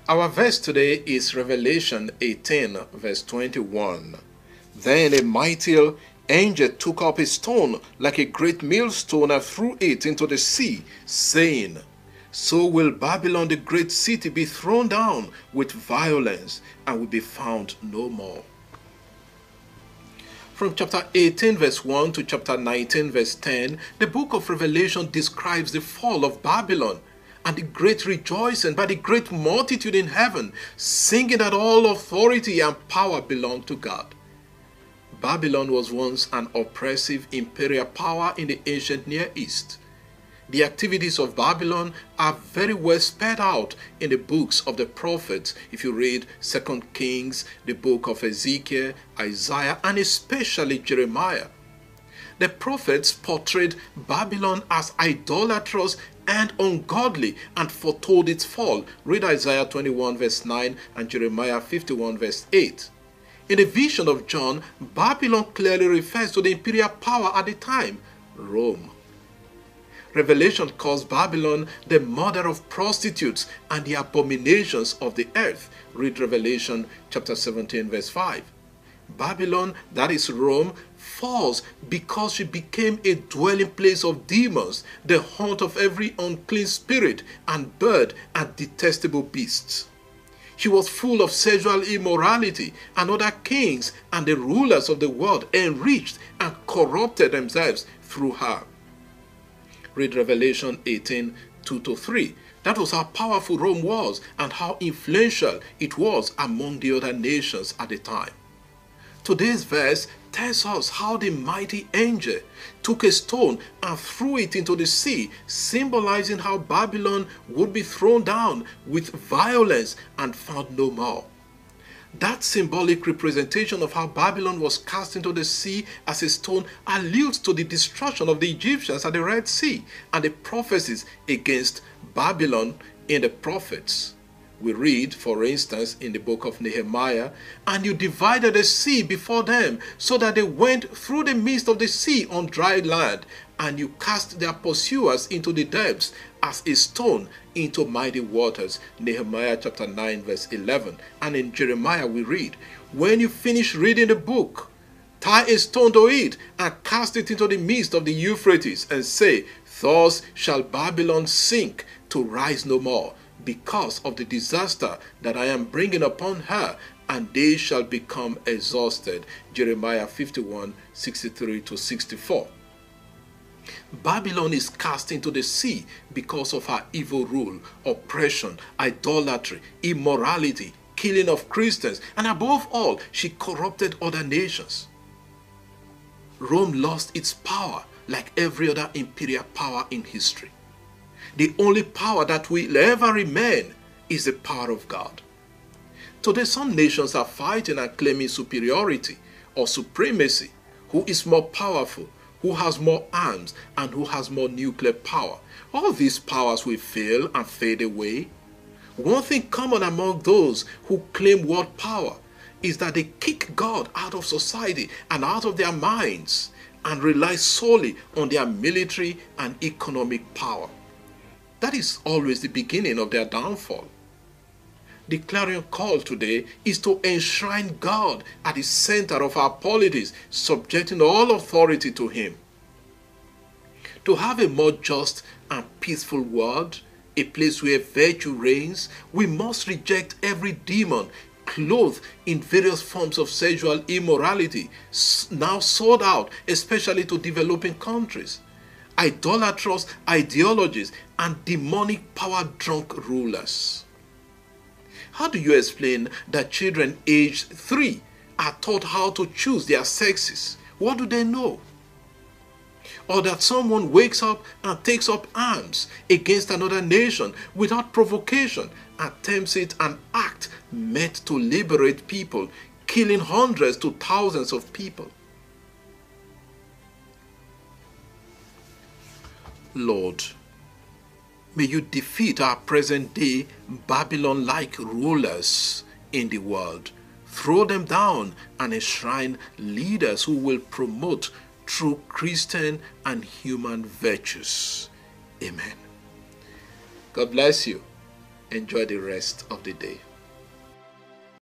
Our verse today is Revelation 18, verse 21. Then a mighty angel took up a stone like a great millstone and threw it into the sea, saying, So will Babylon the great city be thrown down with violence and will be found no more. From chapter 18 verse 1 to chapter 19 verse 10, the book of Revelation describes the fall of Babylon and the great rejoicing by the great multitude in heaven, singing that all authority and power belong to God. Babylon was once an oppressive imperial power in the ancient Near East. The activities of Babylon are very well spelled out in the books of the prophets. If you read 2 Kings, the book of Ezekiel, Isaiah, and especially Jeremiah. The prophets portrayed Babylon as idolatrous and ungodly and foretold its fall. Read Isaiah 21 verse 9 and Jeremiah 51 verse 8. In the vision of John, Babylon clearly refers to the imperial power at the time, Rome. Revelation calls Babylon the mother of prostitutes and the abominations of the earth. Read Revelation chapter 17 verse 5. Babylon, that is Rome, falls because she became a dwelling place of demons, the haunt of every unclean spirit and bird and detestable beasts. She was full of sexual immorality, and other kings and the rulers of the world enriched and corrupted themselves through her. Read Revelation 18, 2-3. That was how powerful Rome was and how influential it was among the other nations at the time. Today's verse tells us how the mighty angel took a stone and threw it into the sea, symbolizing how Babylon would be thrown down with violence and found no more. That symbolic representation of how Babylon was cast into the sea as a stone alludes to the destruction of the Egyptians at the Red Sea and the prophecies against Babylon in the prophets. We read, for instance, in the book of Nehemiah, "And you divided the sea before them, so that they went through the midst of the sea on dry land, and you cast their pursuers into the depths as a stone into mighty waters." Nehemiah chapter 9 verse 11. And in Jeremiah we read, "When you finish reading the book, tie a stone to it and cast it into the midst of the Euphrates and say, Thus shall Babylon sink to rise no more, because of the disaster that I am bringing upon her, and they shall become exhausted." Jeremiah 51, 63-64. Babylon is cast into the sea because of her evil rule, oppression, idolatry, immorality, killing of Christians, and above all, she corrupted other nations. Rome lost its power like every other imperial power in history. The only power that will ever remain is the power of God. Today, some nations are fighting and claiming superiority or supremacy. Who is more powerful? Who has more arms? And who has more nuclear power? All these powers will fail and fade away. One thing common among those who claim world power is that they kick God out of society and out of their minds and rely solely on their military and economic power. That is always the beginning of their downfall. The clarion call today is to enshrine God at the center of our politics, subjecting all authority to Him. To have a more just and peaceful world, a place where virtue reigns, we must reject every demon clothed in various forms of sexual immorality, now sold out, especially to developing countries, idolatrous ideologies, and demonic power-drunk rulers. How do you explain that children aged 3 are taught how to choose their sexes? What do they know? Or that someone wakes up and takes up arms against another nation without provocation, attempts it an act meant to liberate people, killing hundreds to thousands of people? Lord, may you defeat our present-day Babylon-like rulers in the world. Throw them down and enshrine leaders who will promote true Christian and human virtues. Amen. God bless you. Enjoy the rest of the day.